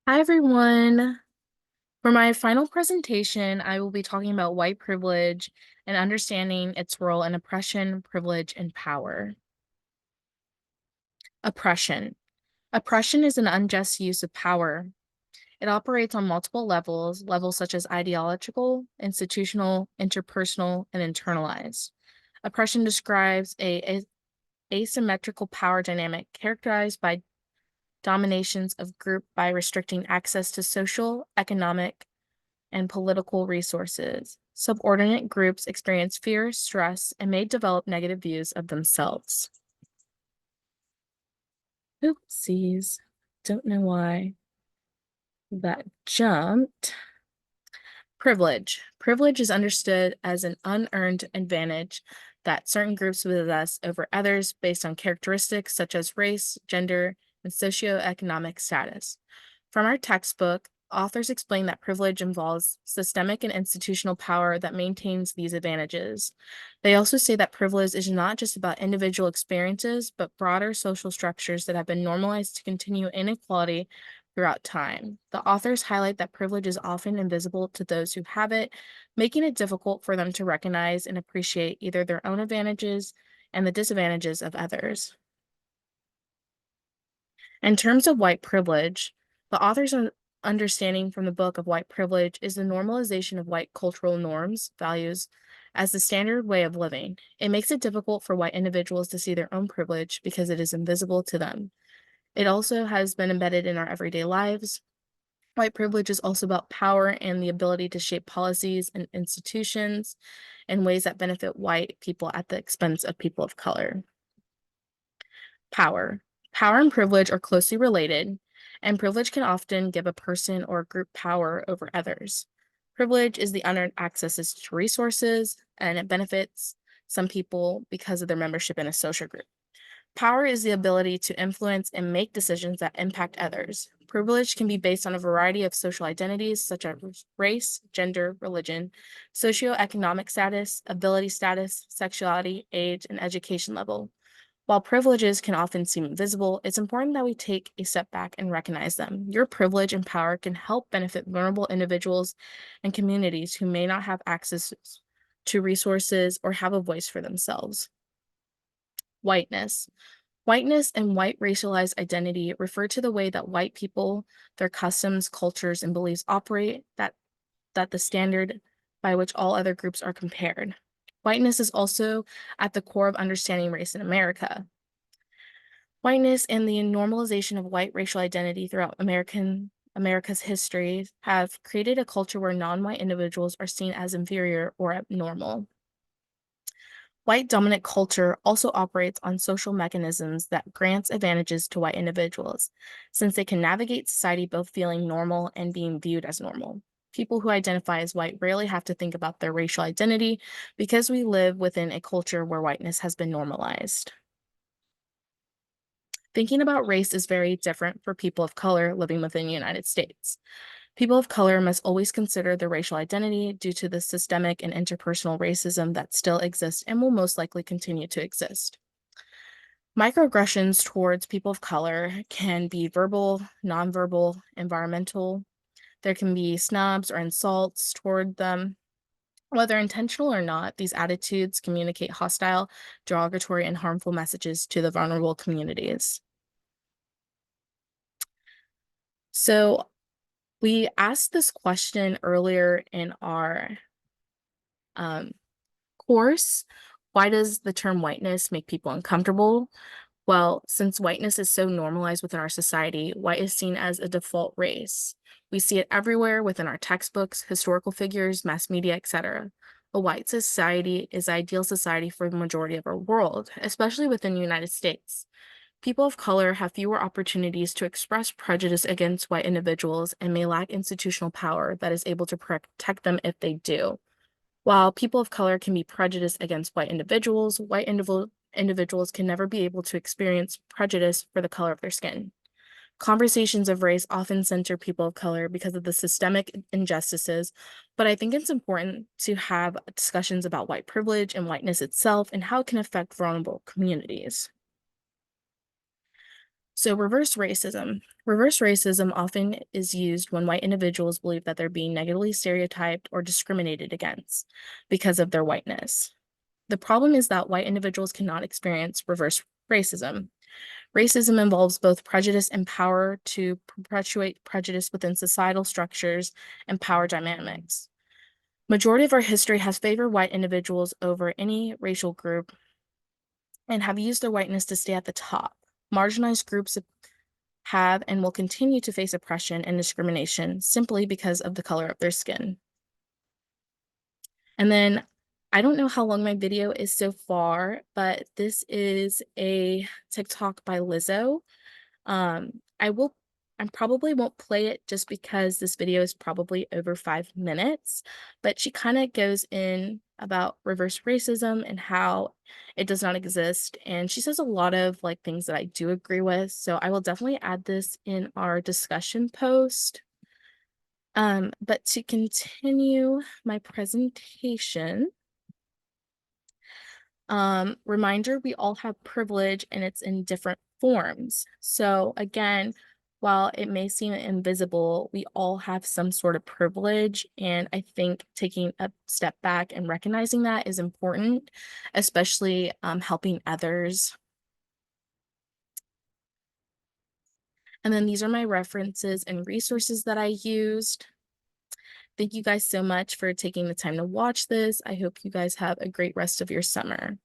Hi, everyone. For my final presentation, I will be talking about white privilege and understanding its role in oppression, privilege, and power. Oppression. Oppression is an unjust use of power. It operates on multiple levels such as ideological, institutional, interpersonal, and internalized. Oppression describes a asymmetrical power dynamic characterized by dominations of group by restricting access to social, economic, and political resources. Subordinate groups experience fear, stress, and may develop negative views of themselves. Oopsies. Don't know why that jumped. Privilege. Privilege is understood as an unearned advantage that certain groups possess over others based on characteristics such as race, gender, and socioeconomic status. From our textbook, authors explain that privilege involves systemic and institutional power that maintains these advantages. They also say that privilege is not just about individual experiences, but broader social structures that have been normalized to continue inequality throughout time. The authors highlight that privilege is often invisible to those who have it, making it difficult for them to recognize and appreciate either their own advantages and the disadvantages of others. In terms of white privilege, the author's understanding from the book of white privilege is the normalization of white cultural norms, values, as the standard way of living. It makes it difficult for white individuals to see their own privilege because it is invisible to them. It also has been embedded in our everyday lives. White privilege is also about power and the ability to shape policies and institutions in ways that benefit white people at the expense of people of color. Power. Power and privilege are closely related, and privilege can often give a person or a group power over others. Privilege is the unearned access to resources, and it benefits some people because of their membership in a social group. Power is the ability to influence and make decisions that impact others. Privilege can be based on a variety of social identities such as race, gender, religion, socioeconomic status, ability status, sexuality, age, and education level. While privileges can often seem invisible, it's important that we take a step back and recognize them. Your privilege and power can help benefit vulnerable individuals and communities who may not have access to resources or have a voice for themselves. Whiteness. Whiteness and white racialized identity refer to the way that white people, their customs, cultures, and beliefs operate, that the standard by which all other groups are compared. Whiteness is also at the core of understanding race in America. Whiteness and the normalization of white racial identity throughout America's history have created a culture where non-white individuals are seen as inferior or abnormal. White dominant culture also operates on social mechanisms that grants advantages to white individuals, since they can navigate society both feeling normal and being viewed as normal. People who identify as white rarely have to think about their racial identity because we live within a culture where whiteness has been normalized. Thinking about race is very different for people of color living within the United States. People of color must always consider their racial identity due to the systemic and interpersonal racism that still exists and will most likely continue to exist. Microaggressions towards people of color can be verbal, nonverbal, environmental. There can be snubs or insults toward them. Whether intentional or not, these attitudes communicate hostile, derogatory, and harmful messages to the vulnerable communities. So we asked this question earlier in our um, course. Why does the term whiteness make people uncomfortable? Well, since whiteness is so normalized within our society, white is seen as a default race. We see it everywhere within our textbooks, historical figures, mass media, etc. A white society is the ideal society for the majority of our world, especially within the United States. People of color have fewer opportunities to express prejudice against white individuals and may lack institutional power that is able to protect them if they do. While people of color can be prejudiced against white individuals, individuals can never be able to experience prejudice for the color of their skin. Conversations of race often center people of color because of the systemic injustices, but I think it's important to have discussions about white privilege and whiteness itself and how it can affect vulnerable communities. So, reverse racism. Reverse racism often is used when white individuals believe that they're being negatively stereotyped or discriminated against because of their whiteness. The problem is that white individuals cannot experience reverse racism. Racism involves both prejudice and power to perpetuate prejudice within societal structures and power dynamics. Majority of our history has favored white individuals over any racial group and have used their whiteness to stay at the top. Marginalized groups have and will continue to face oppression and discrimination simply because of the color of their skin. And then I don't know how long my video is so far, but this is a TikTok by Lizzo. I will I probably won't play it just because this video is probably over 5 minutes, but she kind of goes in about reverse racism and how it does not exist. And she says a lot of like things that I do agree with. So I will definitely add this in our discussion post. But to continue my presentation, reminder, we all have privilege and it's in different forms. So again, while it may seem invisible, we all have some sort of privilege. And I think taking a step back and recognizing that is important, especially helping others. And then these are my references and resources that I used. Thank you guys so much for taking the time to watch this. I hope you guys have a great rest of your summer.